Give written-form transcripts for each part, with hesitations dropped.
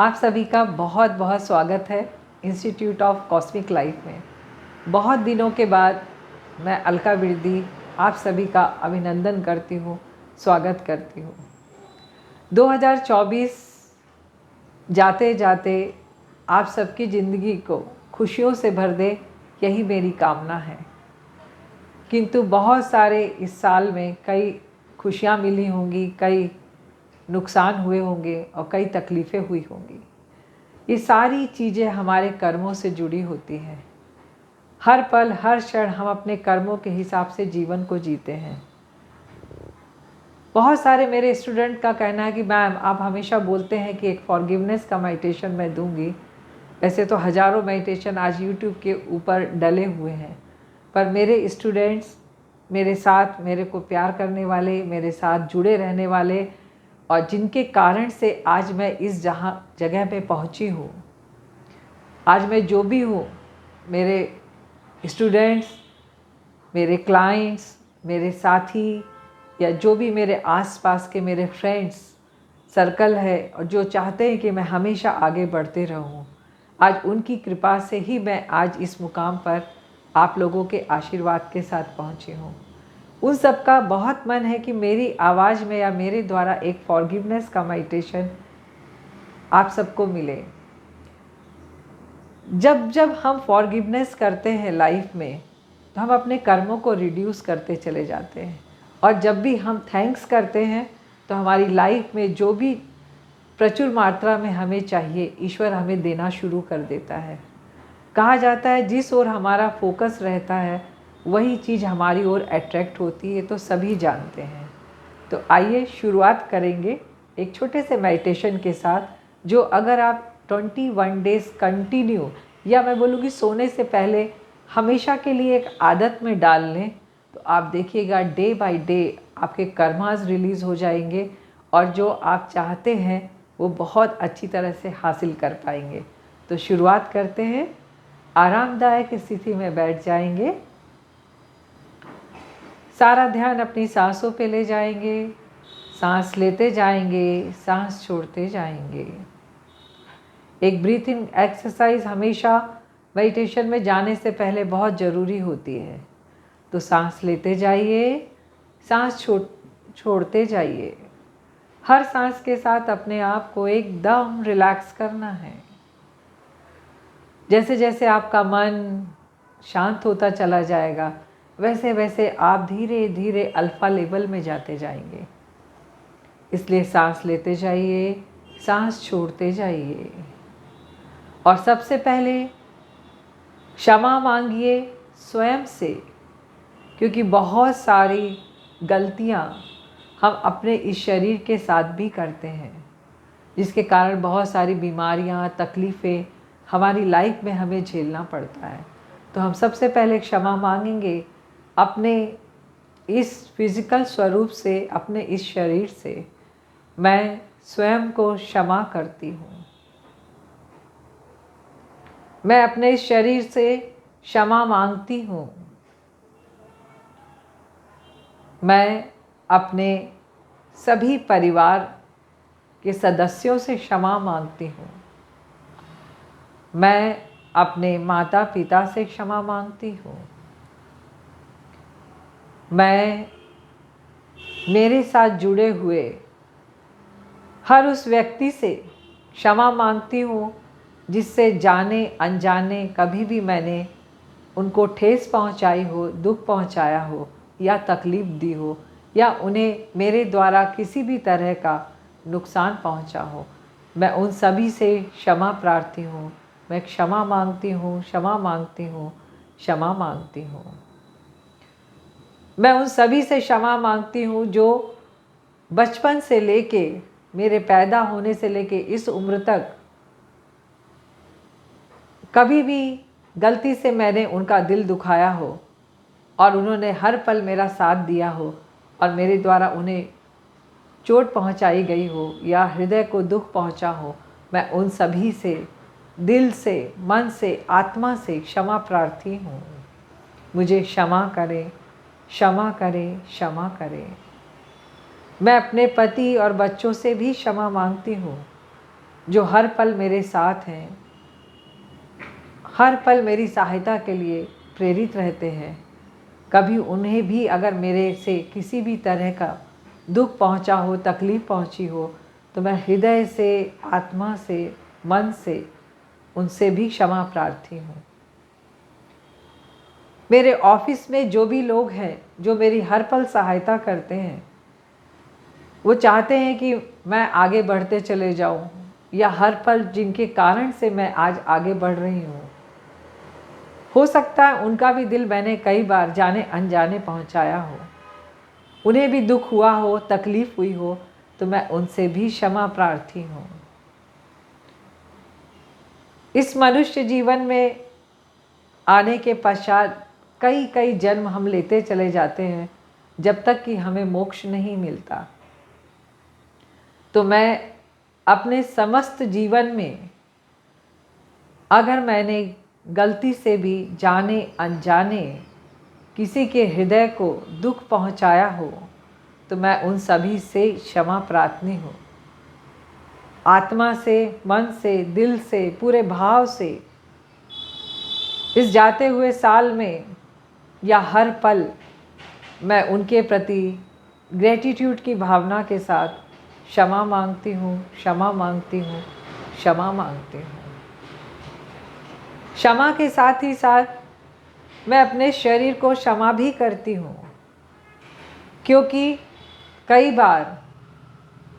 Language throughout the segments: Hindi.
आप सभी का बहुत बहुत स्वागत है इंस्टीट्यूट ऑफ कॉस्मिक लाइफ में। बहुत दिनों के बाद मैं अलका विरदी आप सभी का अभिनंदन करती हूँ, स्वागत करती हूँ। 2024 जाते जाते आप सबकी ज़िंदगी को खुशियों से भर दे, यही मेरी कामना है। किंतु बहुत सारे इस साल में कई खुशियाँ मिली होंगी, कई नुकसान हुए होंगे और कई तकलीफ़ें हुई होंगी। ये सारी चीज़ें हमारे कर्मों से जुड़ी होती हैं। हर पल हर क्षण हम अपने कर्मों के हिसाब से जीवन को जीते हैं। बहुत सारे मेरे स्टूडेंट का कहना है कि मैम आप हमेशा बोलते हैं कि एक फॉरगिवनेस का मेडिटेशन मैं दूंगी। वैसे तो हज़ारों मेडिटेशन आज यूट्यूब के ऊपर डले हुए हैं, पर मेरे स्टूडेंट्स, मेरे साथ मेरे को प्यार करने वाले, मेरे साथ जुड़े रहने वाले और जिनके कारण से आज मैं इस जगह पे पहुंची हूँ, आज मैं जो भी हूँ, मेरे स्टूडेंट्स, मेरे क्लाइंट्स, मेरे साथी या जो भी मेरे आसपास के मेरे फ्रेंड्स सर्कल है और जो चाहते हैं कि मैं हमेशा आगे बढ़ते रहूँ, आज उनकी कृपा से ही मैं आज इस मुकाम पर आप लोगों के आशीर्वाद के साथ पहुँची हूँ। उन सब का बहुत मन है कि मेरी आवाज़ में या मेरे द्वारा एक फॉरगिवनेस का मेडिटेशन आप सबको मिले। जब जब हम फॉरगिवनेस करते हैं लाइफ में, तो हम अपने कर्मों को रिड्यूस करते चले जाते हैं, और जब भी हम थैंक्स करते हैं तो हमारी लाइफ में जो भी प्रचुर मात्रा में हमें चाहिए, ईश्वर हमें देना शुरू कर देता है। कहा जाता है जिस ओर हमारा फोकस रहता है वही चीज़ हमारी ओर अट्रैक्ट होती है, तो सभी जानते हैं। तो आइए शुरुआत करेंगे एक छोटे से मेडिटेशन के साथ, जो अगर आप 21 डेज़ कंटिन्यू, या मैं बोलूँगी सोने से पहले हमेशा के लिए एक आदत में डाल लें, तो आप देखिएगा डे बाय डे आपके कर्मास रिलीज़ हो जाएंगे और जो आप चाहते हैं वो बहुत अच्छी तरह से हासिल कर पाएंगे। तो शुरुआत करते हैं। आरामदायक स्थिति में बैठ जाएंगे, सारा ध्यान अपनी सांसों पे ले जाएंगे, सांस लेते जाएंगे, सांस छोड़ते जाएंगे। एक ब्रीथिंग एक्सरसाइज हमेशा मेडिटेशन में जाने से पहले बहुत ज़रूरी होती है। तो सांस लेते जाइए, सांस छोड़ते जाइए। हर सांस के साथ अपने आप को एकदम रिलैक्स करना है। जैसे जैसे आपका मन शांत होता चला जाएगा, वैसे वैसे आप धीरे धीरे अल्फा लेवल में जाते जाएंगे। इसलिए सांस लेते जाइए, सांस छोड़ते जाइए। और सबसे पहले क्षमा मांगिए स्वयं से, क्योंकि बहुत सारी गलतियां हम अपने इस शरीर के साथ भी करते हैं, जिसके कारण बहुत सारी बीमारियां, तकलीफ़ें हमारी लाइफ में हमें झेलना पड़ता है। तो हम सबसे पहले क्षमा मांगेंगे अपने इस फिज़िकल स्वरूप से, अपने इस शरीर से। मैं स्वयं को क्षमा करती हूँ। मैं अपने इस शरीर से क्षमा मांगती हूँ। मैं अपने सभी परिवार के सदस्यों से क्षमा मांगती हूँ। मैं अपने माता पिता से क्षमा मांगती हूँ। मैं मेरे साथ जुड़े हुए हर उस व्यक्ति से क्षमा मांगती हूँ जिससे जाने अनजाने कभी भी मैंने उनको ठेस पहुँचाई हो, दुख पहुँचाया हो या तकलीफ़ दी हो, या उन्हें मेरे द्वारा किसी भी तरह का नुकसान पहुँचा हो। मैं उन सभी से क्षमा प्रार्थी हूँ। मैं क्षमा मांगती हूँ, क्षमा मांगती हूँ, क्षमा मांगती हूँ। मैं उन सभी से क्षमा मांगती हूँ जो बचपन से लेके, मेरे पैदा होने से लेके इस उम्र तक कभी भी गलती से मैंने उनका दिल दुखाया हो और उन्होंने हर पल मेरा साथ दिया हो और मेरे द्वारा उन्हें चोट पहुंचाई गई हो या हृदय को दुख पहुंचा हो। मैं उन सभी से दिल से, मन से, आत्मा से क्षमा प्रार्थी हूँ। मुझे क्षमा करें, क्षमा करें, क्षमा करें। मैं अपने पति और बच्चों से भी क्षमा मांगती हूँ। जो हर पल मेरे साथ हैं, हर पल मेरी सहायता के लिए प्रेरित रहते हैं। कभी उन्हें भी अगर मेरे से किसी भी तरह का दुख पहुंचा हो, तकलीफ़ पहुंची हो, तो मैं हृदय से, आत्मा से, मन से उनसे भी क्षमा प्रार्थी हूँ। मेरे ऑफिस में जो भी लोग हैं जो मेरी हर पल सहायता करते हैं, वो चाहते हैं कि मैं आगे बढ़ते चले जाऊं, या हर पल जिनके कारण से मैं आज आगे बढ़ रही हूँ, हो सकता है उनका भी दिल मैंने कई बार जाने अनजाने पहुंचाया हो, उन्हें भी दुख हुआ हो, तकलीफ़ हुई हो, तो मैं उनसे भी क्षमा प्रार्थी हूँ। इस मनुष्य जीवन में आने के पश्चात कई कई जन्म हम लेते चले जाते हैं, जब तक कि हमें मोक्ष नहीं मिलता। तो मैं अपने समस्त जीवन में अगर मैंने गलती से भी जाने अनजाने किसी के हृदय को दुख पहुंचाया हो, तो मैं उन सभी से क्षमा प्रार्थी हूँ। आत्मा से, मन से, दिल से, पूरे भाव से इस जाते हुए साल में या हर पल मैं उनके प्रति ग्रेटिट्यूड की भावना के साथ क्षमा मांगती हूँ, क्षमा मांगती हूँ, क्षमा मांगती हूँ। क्षमा के साथ ही साथ मैं अपने शरीर को क्षमा भी करती हूँ, क्योंकि कई बार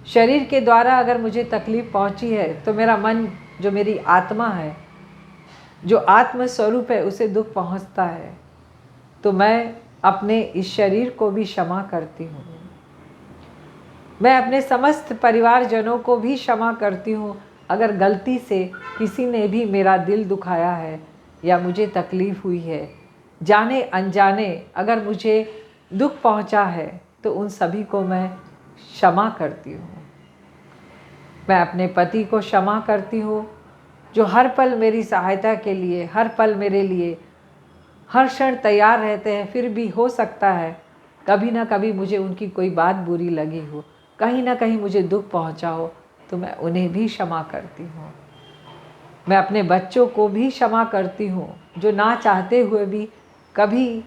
शरीर के द्वारा अगर मुझे तकलीफ़ पहुँची है, तो मेरा मन, जो मेरी आत्मा है, जो आत्म स्वरूप है, उसे दुख पहुँचता है। तो मैं अपने इस शरीर को भी क्षमा करती हूँ। मैं अपने समस्त परिवारजनों को भी क्षमा करती हूँ अगर गलती से किसी ने भी मेरा दिल दुखाया है या मुझे तकलीफ़ हुई है, जाने अनजाने अगर मुझे दुख पहुँचा है, तो उन सभी को मैं क्षमा करती हूँ। मैं अपने पति को क्षमा करती हूँ, जो हर पल मेरी सहायता के लिए, हर पल मेरे लिए हर क्षण तैयार रहते हैं। फिर भी हो सकता है कभी ना कभी मुझे उनकी कोई बात बुरी लगी हो, कहीं ना कहीं मुझे दुख पहुंचा हो, तो मैं उन्हें भी क्षमा करती हूँ। मैं अपने बच्चों को भी क्षमा करती हूँ, जो ना चाहते हुए भी कभी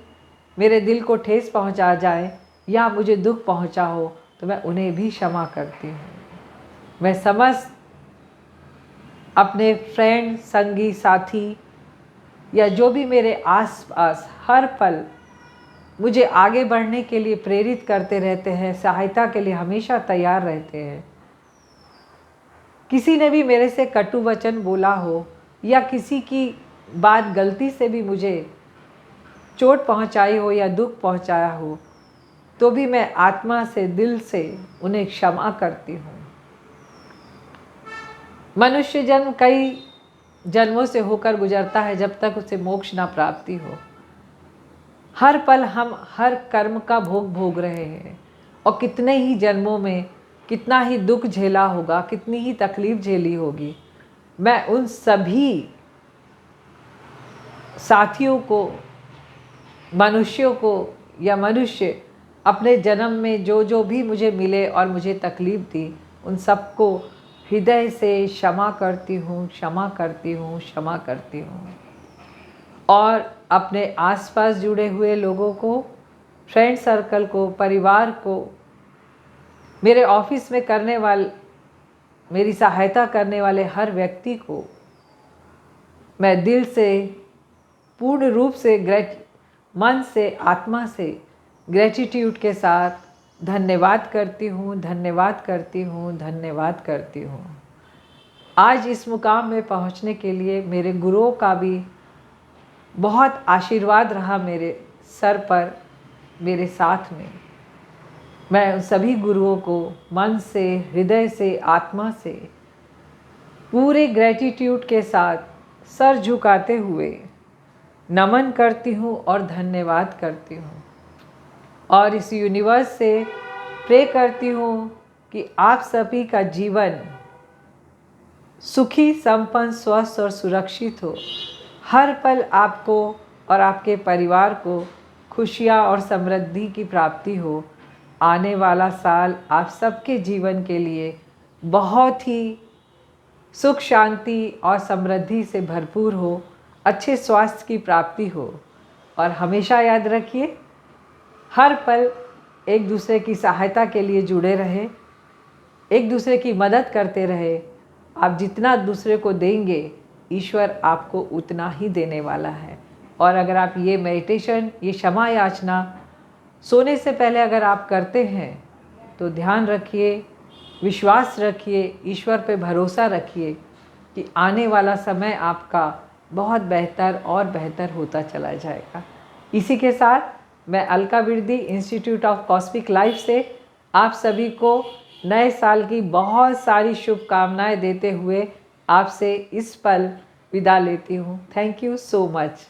मेरे दिल को ठेस पहुंचा जाए या मुझे दुख पहुंचा हो, तो मैं उन्हें भी क्षमा करती हूँ। मैं समस्त अपने फ्रेंड, संगी, साथी या जो भी मेरे आसपास हर पल मुझे आगे बढ़ने के लिए प्रेरित करते रहते हैं, सहायता के लिए हमेशा तैयार रहते हैं। किसी ने भी मेरे से कटु वचन बोला हो या किसी की बात गलती से भी मुझे चोट पहुंचाई हो या दुख पहुंचाया हो, तो भी मैं आत्मा से, दिल से उन्हें क्षमा करती हूँ। मनुष्य जन्म कई जन्मों से होकर गुजरता है जब तक उसे मोक्ष ना प्राप्ति हो। हर पल हम हर कर्म का भोग भोग रहे हैं, और कितने ही जन्मों में कितना ही दुख झेला होगा, कितनी ही तकलीफ झेली होगी। मैं उन सभी साथियों को, मनुष्यों को या मनुष्य अपने जन्म में जो जो भी मुझे मिले और मुझे तकलीफ़ दी, उन सबको हृदय से क्षमा करती हूँ, क्षमा करती हूँ, क्षमा करती हूँ। और अपने आसपास जुड़े हुए लोगों को, फ्रेंड सर्कल को, परिवार को, मेरे ऑफिस में करने वाले, मेरी सहायता करने वाले हर व्यक्ति को मैं दिल से, पूर्ण रूप से, मन से, आत्मा से ग्रेटिट्यूड के साथ धन्यवाद करती हूँ, धन्यवाद करती हूँ, धन्यवाद करती हूँ। आज इस मुकाम में पहुँचने के लिए मेरे गुरुओं का भी बहुत आशीर्वाद रहा मेरे सर पर, मेरे साथ में। मैं उन सभी गुरुओं को मन से, हृदय से, आत्मा से पूरे ग्रेटिट्यूड के साथ सर झुकाते हुए नमन करती हूँ और धन्यवाद करती हूँ। और इस यूनिवर्स से प्रे करती हूँ कि आप सभी का जीवन सुखी, संपन्न, स्वस्थ और सुरक्षित हो। हर पल आपको और आपके परिवार को खुशियाँ और समृद्धि की प्राप्ति हो। आने वाला साल आप सबके जीवन के लिए बहुत ही सुख शांति और समृद्धि से भरपूर हो, अच्छे स्वास्थ्य की प्राप्ति हो। और हमेशा याद रखिए, हर पल एक दूसरे की सहायता के लिए जुड़े रहे, एक दूसरे की मदद करते रहे। आप जितना दूसरे को देंगे, ईश्वर आपको उतना ही देने वाला है। और अगर आप ये मेडिटेशन, ये क्षमा याचना सोने से पहले अगर आप करते हैं तो ध्यान रखिए, विश्वास रखिए, ईश्वर पे भरोसा रखिए कि आने वाला समय आपका बहुत बेहतर और बेहतर होता चला जाएगा। इसी के साथ मैं Alka Virdi institute of cosmic life से आप सभी को नए साल की बहुत सारी शुभकामनाएं देते हुए आपसे इस पल विदा लेती हूँ। Thank you so much.